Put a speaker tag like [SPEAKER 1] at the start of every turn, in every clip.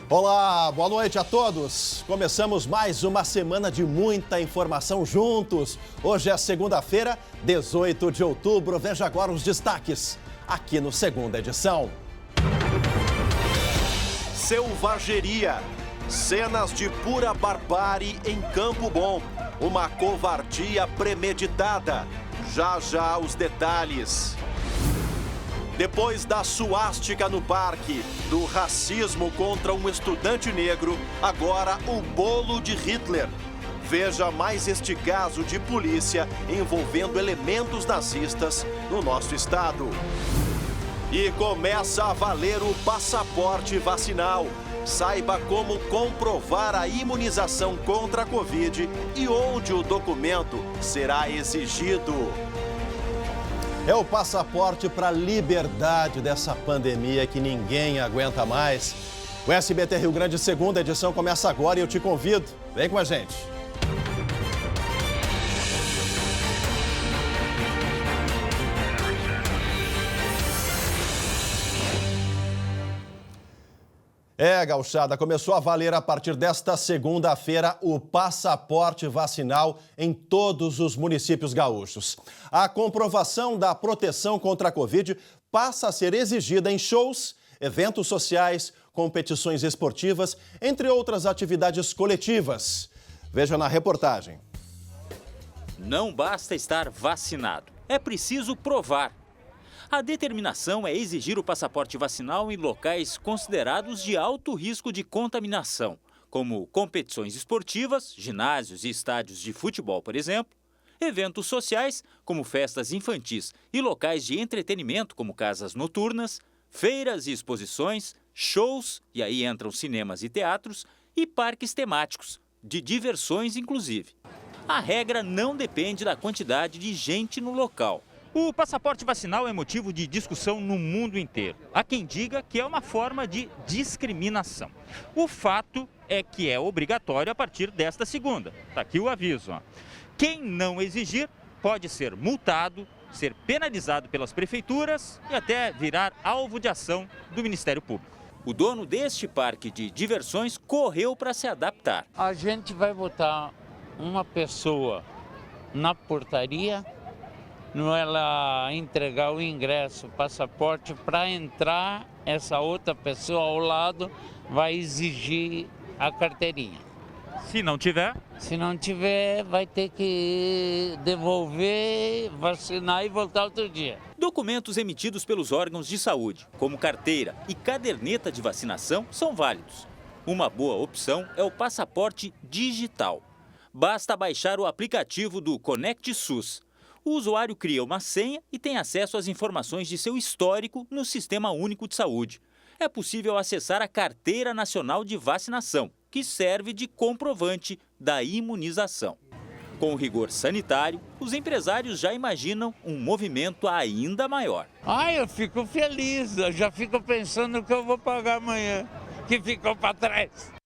[SPEAKER 1] Olá, boa noite a todos. Começamos mais uma semana de muita informação juntos. Hoje é segunda-feira, 18 de outubro. Veja agora os destaques aqui no Segunda Edição.
[SPEAKER 2] Selvageria. Cenas de pura barbárie em Campo Bom. Uma covardia premeditada. Já já os detalhes. Depois da suástica no parque, do racismo contra um estudante negro, agora o bolo de Hitler. Veja mais este caso de polícia envolvendo elementos nazistas no nosso estado. E começa a valer o passaporte vacinal. Saiba como comprovar a imunização contra a Covid e onde o documento será exigido.
[SPEAKER 1] É o passaporte para a liberdade dessa pandemia que ninguém aguenta mais. O SBT Rio Grande Segunda Edição começa agora e eu te convido. Vem com a gente. Gauchada, começou a valer a partir desta segunda-feira o passaporte vacinal em todos os municípios gaúchos. A comprovação da proteção contra a Covid passa a ser exigida em shows, eventos sociais, competições esportivas, entre outras atividades coletivas. Veja na reportagem.
[SPEAKER 3] Não basta estar vacinado, é preciso provar. A determinação é exigir o passaporte vacinal em locais considerados de alto risco de contaminação, como competições esportivas, ginásios e estádios de futebol, por exemplo, eventos sociais, como festas infantis e locais de entretenimento, como casas noturnas, feiras e exposições, shows, e aí entram cinemas e teatros, e parques temáticos, de diversões inclusive. A regra não depende da quantidade de gente no local. O passaporte vacinal é motivo de discussão no mundo inteiro. Há quem diga que é uma forma de discriminação. O fato é que é obrigatório a partir desta segunda. Está aqui o aviso. Quem não exigir pode ser multado, ser penalizado pelas prefeituras e até virar alvo de ação do Ministério Público. O dono deste parque de diversões correu para se adaptar.
[SPEAKER 4] A gente vai botar uma pessoa na portaria, não ela entregar o ingresso, o passaporte, para entrar, essa outra pessoa ao lado vai exigir a carteirinha.
[SPEAKER 3] Se não tiver?
[SPEAKER 4] Se não tiver, vai ter que devolver, vacinar e voltar outro dia.
[SPEAKER 3] Documentos emitidos pelos órgãos de saúde, como carteira e caderneta de vacinação, são válidos. Uma boa opção é o passaporte digital. Basta baixar o aplicativo do Conect SUS. O usuário cria uma senha e tem acesso às informações de seu histórico no Sistema Único de Saúde. É possível acessar a Carteira Nacional de Vacinação, que serve de comprovante da imunização. Com rigor sanitário, os empresários já imaginam um movimento ainda maior.
[SPEAKER 4] Eu fico feliz, eu já fico pensando que eu vou pagar amanhã, que ficou para trás.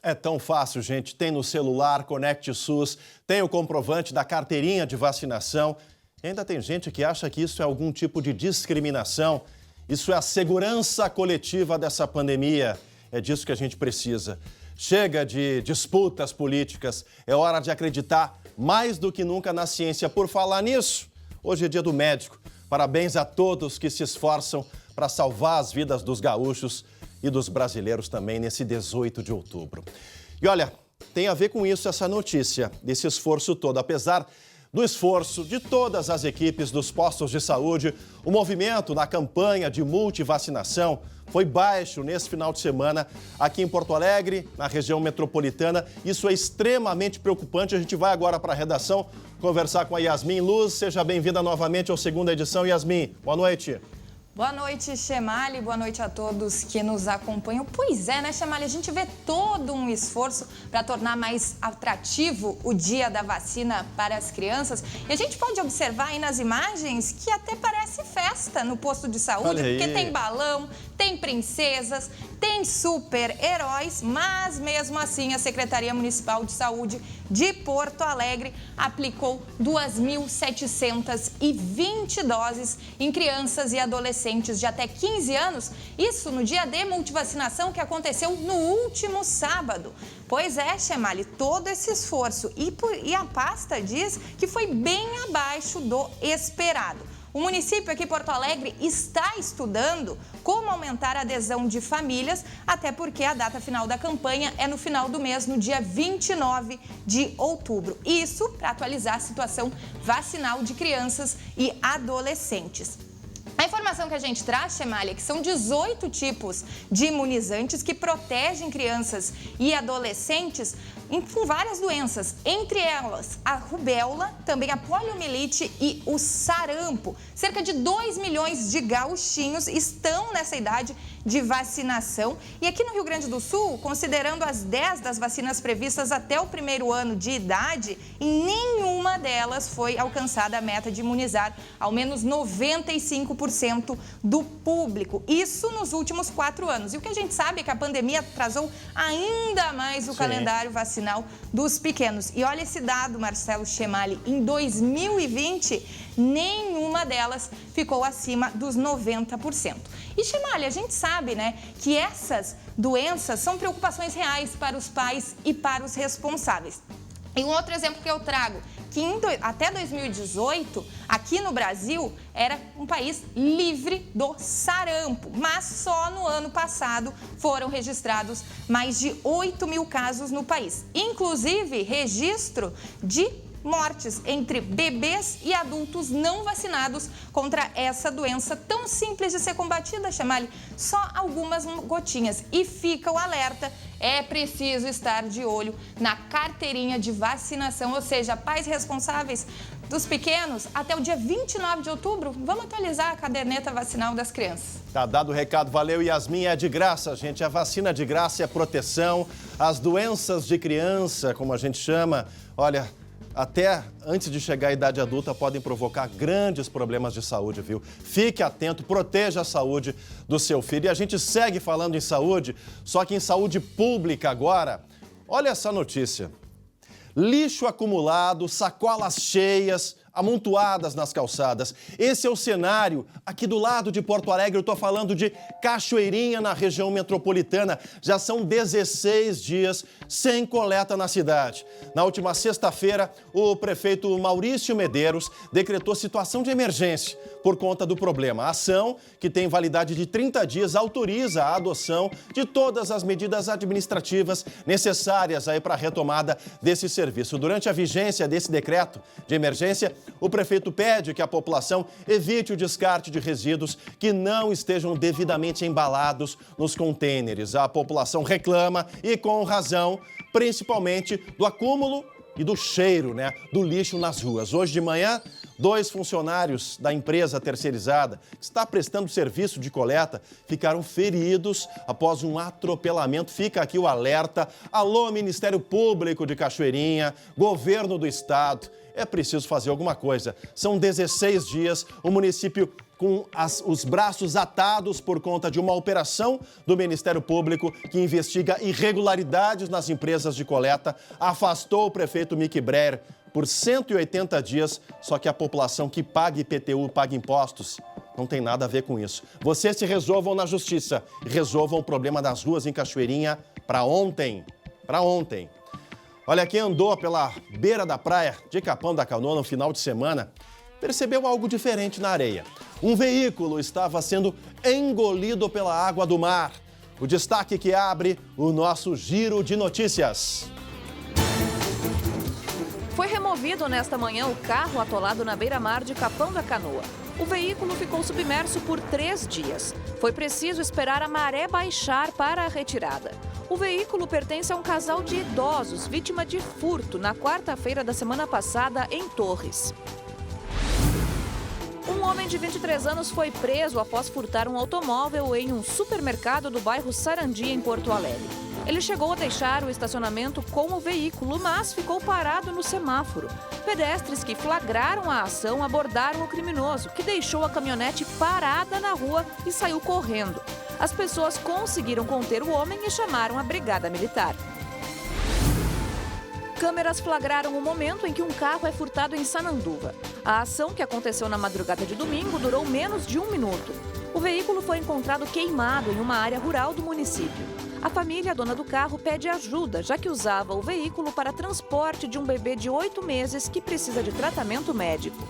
[SPEAKER 1] É tão fácil, gente. Tem no celular, Conect SUS, tem o comprovante da carteirinha de vacinação. E ainda tem gente que acha que isso é algum tipo de discriminação. Isso é a segurança coletiva dessa pandemia. É disso que a gente precisa. Chega de disputas políticas. É hora de acreditar mais do que nunca na ciência. Por falar nisso, hoje é dia do médico. Parabéns a todos que se esforçam para salvar as vidas dos gaúchos e dos brasileiros também nesse 18 de outubro. E olha, tem a ver com isso essa notícia, desse esforço todo. Apesar do esforço de todas as equipes dos postos de saúde, o movimento na campanha de multivacinação foi baixo nesse final de semana aqui em Porto Alegre, na região metropolitana. Isso é extremamente preocupante. A gente vai agora para a redação conversar com a Yasmin Luz. Seja bem-vinda novamente ao Segunda Edição. Yasmin, boa noite.
[SPEAKER 5] Boa noite, Chemali. Boa noite a todos que nos acompanham. Pois é, né, Chemali? A gente vê todo um esforço para tornar mais atrativo o dia da vacina para as crianças. E a gente pode observar aí nas imagens que até parece festa no posto de saúde, porque tem balão, tem princesas, tem super-heróis, mas mesmo assim a Secretaria Municipal de Saúde de Porto Alegre aplicou 2.720 doses em crianças e adolescentes de até 15 anos, isso no dia de multivacinação que aconteceu no último sábado. Pois é, Chemali, todo esse esforço e a pasta diz que foi bem abaixo do esperado. O município aqui, Porto Alegre, está estudando como aumentar a adesão de famílias, até porque a data final da campanha é no final do mês, no dia 29 de outubro. Isso para atualizar a situação vacinal de crianças e adolescentes. A informação que a gente traz, Chemalia, é que são 18 tipos de imunizantes que protegem crianças e adolescentes com várias doenças, entre elas a rubéola, também a poliomielite e o sarampo. Cerca de 2 milhões de gauchinhos estão nessa idade de vacinação. E aqui no Rio Grande do Sul, considerando as 10 das vacinas previstas até o primeiro ano de idade, em nenhuma delas foi alcançada a meta de imunizar ao menos 95% do público. Isso nos últimos 4 anos. E o que a gente sabe é que a pandemia atrasou ainda mais o calendário vacinal dos pequenos. E olha esse dado, Marcelo Chemali, em 2020, nenhuma delas ficou acima dos 90%. E, Chemali, a gente sabe, né, que essas doenças são preocupações reais para os pais e para os responsáveis. E um outro exemplo que eu trago, que até 2018, aqui no Brasil, era um país livre do sarampo, mas só no ano passado foram registrados mais de 8 mil casos no país, inclusive registro de mortes entre bebês e adultos não vacinados contra essa doença tão simples de ser combatida, Chemali, só algumas gotinhas. E fica o alerta, é preciso estar de olho na carteirinha de vacinação, ou seja, pais responsáveis dos pequenos, até o dia 29 de outubro, vamos atualizar a caderneta vacinal das crianças.
[SPEAKER 1] Tá dado o recado, valeu, Yasmin, é de graça, gente, a vacina de graça é proteção, as doenças de criança, como a gente chama, olha, até antes de chegar à idade adulta, podem provocar grandes problemas de saúde, viu? Fique atento, proteja a saúde do seu filho. E a gente segue falando em saúde, só que em saúde pública agora. Olha essa notícia. Lixo acumulado, sacolas cheias, amontoadas nas calçadas. Esse é o cenário aqui do lado de Porto Alegre. Eu estou falando de Cachoeirinha, na região metropolitana. Já são 16 dias sem coleta na cidade. Na última sexta-feira, o prefeito Maurício Medeiros decretou situação de emergência por conta do problema. A ação, que tem validade de 30 dias, autoriza a adoção de todas as medidas administrativas necessárias aí para a retomada desse serviço. Durante a vigência desse decreto de emergência, o prefeito pede que a população evite o descarte de resíduos que não estejam devidamente embalados nos contêineres. A população reclama, e com razão, principalmente do acúmulo e do cheiro, do lixo nas ruas. Hoje de manhã, 2 funcionários da empresa terceirizada que está prestando serviço de coleta ficaram feridos após um atropelamento. Fica aqui o alerta. Alô, Ministério Público de Cachoeirinha, Governo do Estado. É preciso fazer alguma coisa. São 16 dias, o município com os braços atados por conta de uma operação do Ministério Público que investiga irregularidades nas empresas de coleta, afastou o prefeito Mick Breyer por 180 dias, só que a população que paga IPTU, paga impostos, não tem nada a ver com isso. Vocês se resolvam na justiça e resolvam o problema das ruas em Cachoeirinha para ontem. Olha, quem andou pela beira da praia de Capão da Canoa no final de semana percebeu algo diferente na areia. Um veículo estava sendo engolido pela água do mar. O destaque que abre o nosso giro de notícias.
[SPEAKER 6] Foi removido nesta manhã o carro atolado na beira-mar de Capão da Canoa. O veículo ficou submerso por 3 dias. Foi preciso esperar a maré baixar para a retirada. O veículo pertence a um casal de idosos vítima de furto na quarta-feira da semana passada em Torres. Um homem de 23 anos foi preso após furtar um automóvel em um supermercado do bairro Sarandi, em Porto Alegre. Ele chegou a deixar o estacionamento com o veículo, mas ficou parado no semáforo. Pedestres que flagraram a ação abordaram o criminoso, que deixou a caminhonete parada na rua e saiu correndo. As pessoas conseguiram conter o homem e chamaram a brigada militar. Câmeras flagraram o momento em que um carro é furtado em Sananduva. A ação, que aconteceu na madrugada de domingo, durou menos de 1 minuto. O veículo foi encontrado queimado em uma área rural do município. A família, dona do carro, pede ajuda, já que usava o veículo para transporte de um bebê de 8 meses que precisa de tratamento médico.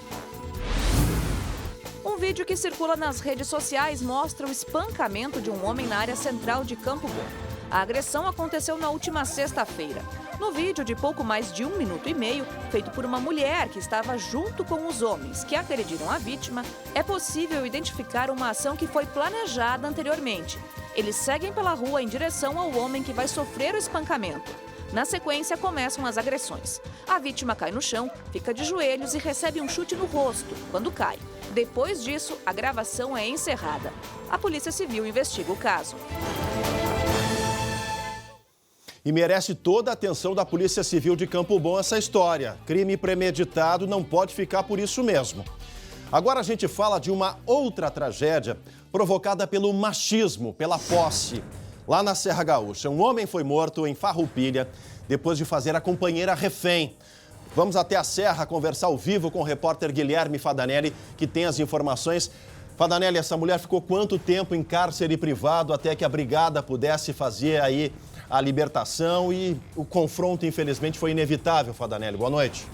[SPEAKER 6] Um vídeo que circula nas redes sociais mostra o espancamento de um homem na área central de Campo Bom. A agressão aconteceu na última sexta-feira. No vídeo de pouco mais de 1 minuto e meio, feito por uma mulher que estava junto com os homens que agrediram a vítima, é possível identificar uma ação que foi planejada anteriormente. Eles seguem pela rua em direção ao homem que vai sofrer o espancamento. Na sequência, começam as agressões. A vítima cai no chão, fica de joelhos e recebe um chute no rosto quando cai. Depois disso, a gravação é encerrada. A Polícia Civil investiga o caso.
[SPEAKER 1] E merece toda a atenção da Polícia Civil de Campo Bom essa história. Crime premeditado não pode ficar por isso mesmo. Agora a gente fala de uma outra tragédia provocada pelo machismo, pela posse. Lá na Serra Gaúcha, um homem foi morto em Farroupilha depois de fazer a companheira refém. Vamos até a Serra conversar ao vivo com o repórter Guilherme Fadanelli, que tem as informações. Fadanelli, essa mulher ficou quanto tempo em cárcere privado até que a brigada pudesse fazer aí a libertação e o confronto, infelizmente, foi inevitável, Fadanelli. Boa noite.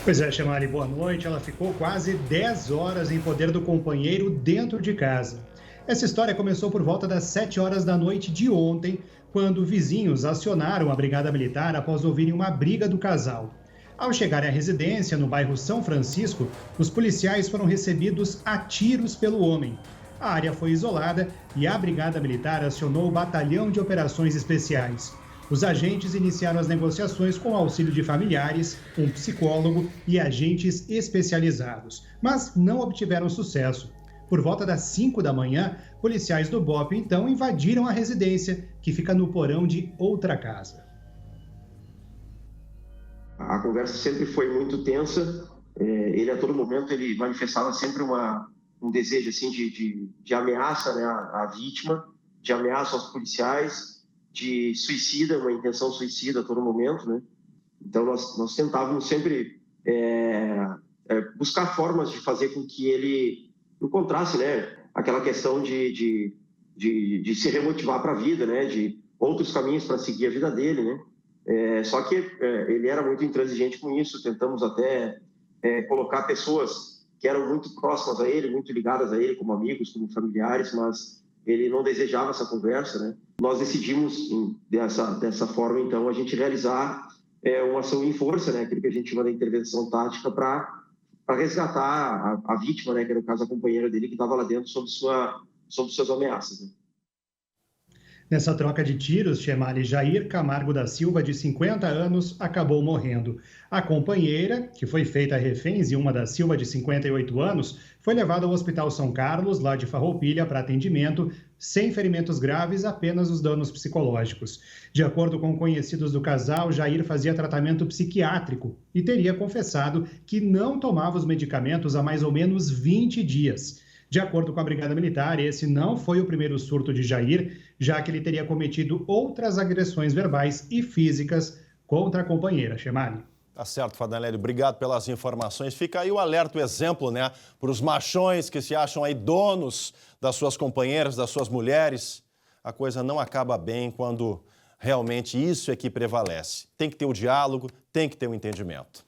[SPEAKER 7] Pois é, Chamari, boa noite. Ela ficou quase 10 horas em poder do companheiro dentro de casa. Essa história começou por volta das 7 horas da noite de ontem, quando vizinhos acionaram a Brigada Militar após ouvirem uma briga do casal. Ao chegarem à residência, no bairro São Francisco, os policiais foram recebidos a tiros pelo homem. A área foi isolada e a Brigada Militar acionou o Batalhão de Operações Especiais. Os agentes iniciaram as negociações com o auxílio de familiares, um psicólogo e agentes especializados, mas não obtiveram sucesso. Por volta das 5 da manhã, policiais do BOPE, então, invadiram a residência, que fica no porão de outra casa.
[SPEAKER 8] A conversa sempre foi muito tensa. Ele, a todo momento, ele manifestava sempre um desejo assim, de ameaça, né, à vítima, de ameaça aos policiais, de suicida, uma intenção suicida a todo momento, né? Então, nós tentávamos sempre buscar formas de fazer com que ele encontrasse, né, aquela questão de se remotivar para a vida, né, de outros caminhos para seguir a vida dele, né? Só que ele era muito intransigente com isso. Tentamos até colocar pessoas que eram muito próximas a ele, muito ligadas a ele, como amigos, como familiares, mas ele não desejava essa conversa, né? Nós decidimos, dessa forma, então, a gente realizar uma ação em força, né? Aquilo que a gente chama de intervenção tática para resgatar a vítima, né? Que era, no caso, a companheira dele, que estava lá dentro sob suas ameaças, né?
[SPEAKER 7] Nessa troca de tiros, Chemali, Jair Camargo da Silva, de 50 anos, acabou morrendo. A companheira, que foi feita refém, e uma da Silva, de 58 anos, foi levada ao Hospital São Carlos, lá de Farroupilha, para atendimento, sem ferimentos graves, apenas os danos psicológicos. De acordo com conhecidos do casal, Jair fazia tratamento psiquiátrico e teria confessado que não tomava os medicamentos há mais ou menos 20 dias. De acordo com a Brigada Militar, esse não foi o primeiro surto de Jair, já que ele teria cometido outras agressões verbais e físicas contra a companheira, Chemali.
[SPEAKER 1] Tá certo, Fadanelli. Obrigado pelas informações. Fica aí o alerta, o exemplo, né, para os machões que se acham aí donos das suas companheiras, das suas mulheres. A coisa não acaba bem quando realmente isso é que prevalece. Tem que ter o diálogo, tem que ter o entendimento.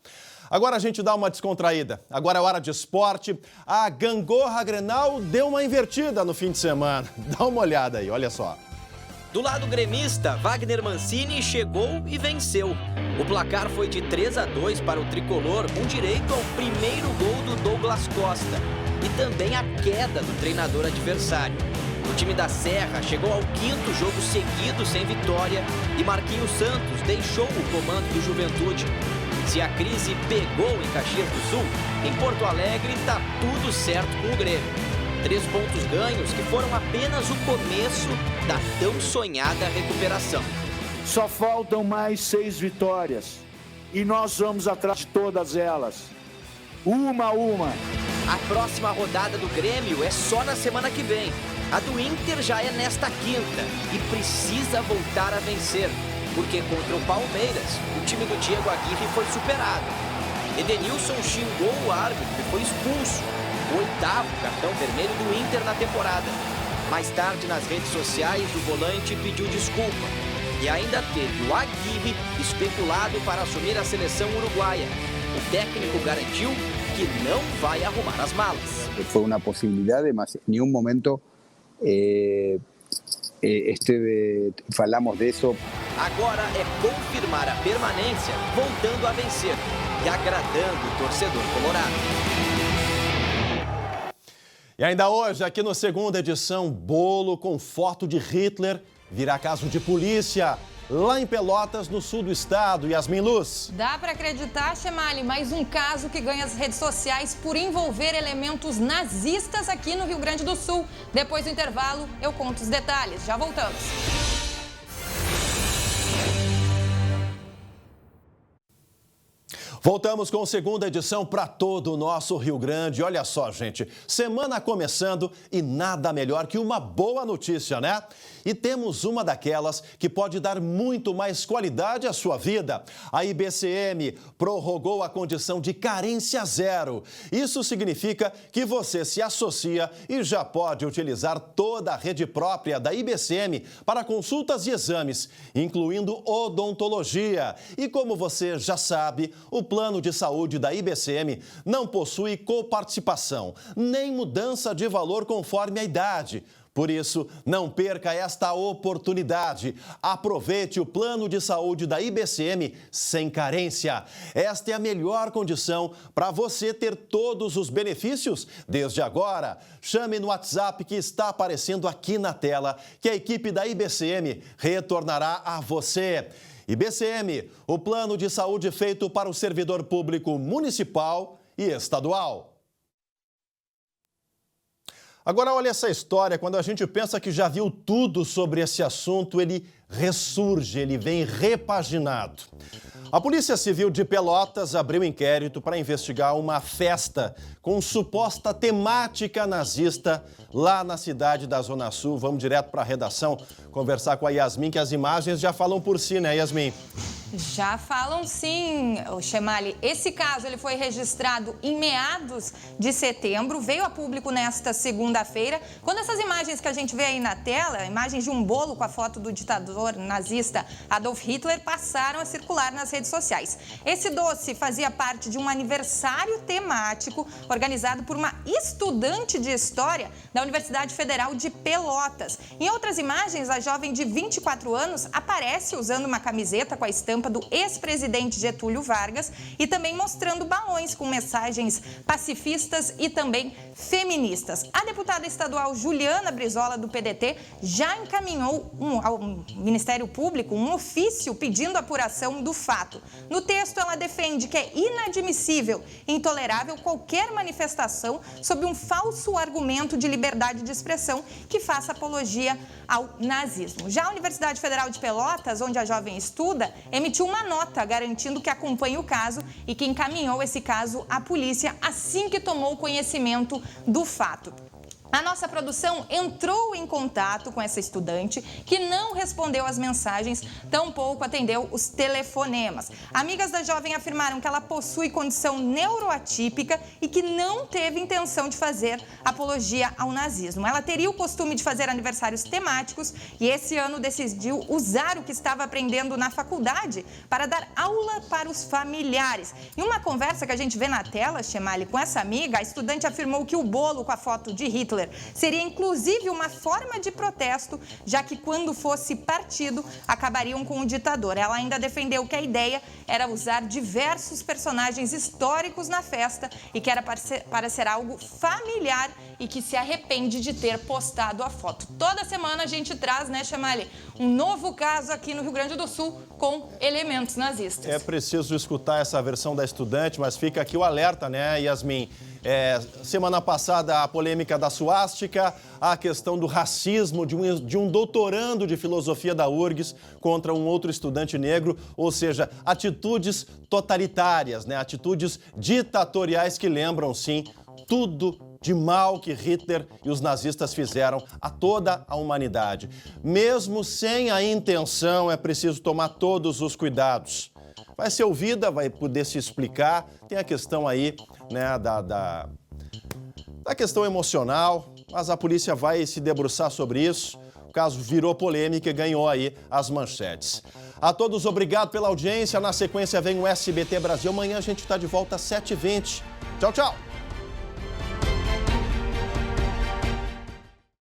[SPEAKER 1] Agora a gente dá uma descontraída. Agora é hora de esporte. A gangorra Grenal deu uma invertida no fim de semana. Dá uma olhada aí, olha só.
[SPEAKER 9] Do lado gremista, Wagner Mancini chegou e venceu. O placar foi de 3-2 para o tricolor, com direito ao primeiro gol do Douglas Costa e também a queda do treinador adversário. O time da Serra chegou ao 5º jogo seguido sem vitória e Marquinhos Santos deixou o comando do Juventude. Se a crise pegou em Caxias do Sul, em Porto Alegre está tudo certo com o Grêmio. 3 pontos ganhos que foram apenas o começo da tão sonhada recuperação.
[SPEAKER 10] Só faltam mais 6 vitórias e nós vamos atrás de todas elas, uma a uma.
[SPEAKER 9] A próxima rodada do Grêmio é só na semana que vem. A do Inter já é nesta quinta e precisa voltar a vencer, porque contra o Palmeiras, o time do Diego Aguirre foi superado. Edenilson xingou o árbitro e foi expulso, o 8º cartão vermelho do Inter na temporada. Mais tarde, nas redes sociais, o volante pediu desculpa. E ainda teve o Aguirre especulado para assumir a seleção uruguaia. O técnico garantiu que não vai arrumar as malas.
[SPEAKER 11] Foi uma possibilidade, mas em nenhum momento falamos disso.
[SPEAKER 9] Agora é confirmar a permanência, voltando a vencer e agradando o torcedor colorado.
[SPEAKER 1] E ainda hoje, aqui no Segunda Edição, bolo com foto de Hitler virá caso de polícia lá em Pelotas, no sul do estado. Yasmin Luz.
[SPEAKER 5] Dá para acreditar, Chemali, mais um caso que ganha as redes sociais por envolver elementos nazistas aqui no Rio Grande do Sul. Depois do intervalo, eu conto os detalhes. Já voltamos.
[SPEAKER 1] Voltamos com a Segunda Edição para todo o nosso Rio Grande. Olha só, gente, semana começando e nada melhor que uma boa notícia, né? E temos uma daquelas que pode dar muito mais qualidade à sua vida. A IBCM prorrogou a condição de carência zero. Isso significa que você se associa e já pode utilizar toda a rede própria da IBCM para consultas e exames, incluindo odontologia. E como você já sabe, o plano de saúde da IBCM não possui coparticipação, nem mudança de valor conforme a idade. Por isso, não perca esta oportunidade. Aproveite o plano de saúde da IBCM sem carência. Esta é a melhor condição para você ter todos os benefícios desde agora. Chame no WhatsApp que está aparecendo aqui na tela, que a equipe da IBCM retornará a você. IBCM, o plano de saúde feito para o servidor público municipal e estadual. Agora, olha essa história, quando a gente pensa que já viu tudo sobre esse assunto, ele ressurge, ele vem repaginado. A Polícia Civil de Pelotas abriu inquérito para investigar uma festa com suposta temática nazista lá na cidade da Zona Sul. Vamos direto para a redação conversar com a Yasmin, que as imagens já falam por si, né, Yasmin?
[SPEAKER 5] Já falam sim, Chemali. Esse caso ele foi registrado em meados de setembro, veio a público nesta segunda-feira, quando essas imagens que a gente vê aí na tela, imagens de um bolo com a foto do ditador nazista Adolf Hitler, passaram a circular nas redes sociais. Esse doce fazia parte de um aniversário temático organizado por uma estudante de História da Universidade Federal de Pelotas. Em outras imagens, a jovem de 24 anos aparece usando uma camiseta com a estampa do ex-presidente Getúlio Vargas e também mostrando balões com mensagens pacifistas e também feministas. A deputada estadual Juliana Brizola, do PDT, já encaminhou ao Ministério Público um ofício pedindo apuração do fato. No texto, ela defende que é inadmissível e intolerável qualquer manifestação sob um falso argumento de liberdade de expressão que faça apologia ao nazismo. Já a Universidade Federal de Pelotas, onde a jovem estuda, emitiu uma nota garantindo que acompanha o caso e que encaminhou esse caso à polícia assim que tomou conhecimento do fato. A nossa produção entrou em contato com essa estudante, que não respondeu às mensagens, tampouco atendeu os telefonemas. Amigas da jovem afirmaram que ela possui condição neuroatípica e que não teve intenção de fazer apologia ao nazismo. Ela teria o costume de fazer aniversários temáticos e esse ano decidiu usar o que estava aprendendo na faculdade para dar aula para os familiares. Em uma conversa que a gente vê na tela, Chemali, com essa amiga, a estudante afirmou que o bolo com a foto de Hitler seria inclusive uma forma de protesto, já que quando fosse partido, acabariam com o ditador. Ela ainda defendeu que a ideia era usar diversos personagens históricos na festa e que era para ser algo familiar e que se arrepende de ter postado a foto. Toda semana a gente traz, né, Chemali, um novo caso aqui no Rio Grande do Sul com elementos nazistas.
[SPEAKER 1] É preciso escutar essa versão da estudante, mas fica aqui o alerta, né, Yasmin? Semana passada, a polêmica da suástica, a questão do racismo de um doutorando de filosofia da URGS contra um outro estudante negro, ou seja, atitudes totalitárias, né? Atitudes ditatoriais que lembram, sim, tudo de mal que Hitler e os nazistas fizeram a toda a humanidade. Mesmo sem a intenção, é preciso tomar todos os cuidados. Vai ser ouvida, vai poder se explicar. Tem a questão aí, né, da questão emocional, mas a polícia vai se debruçar sobre isso. O caso virou polêmica e ganhou aí as manchetes. A todos, obrigado pela audiência. Na sequência vem o SBT Brasil. Amanhã a gente está de volta às 7h20. Tchau, tchau!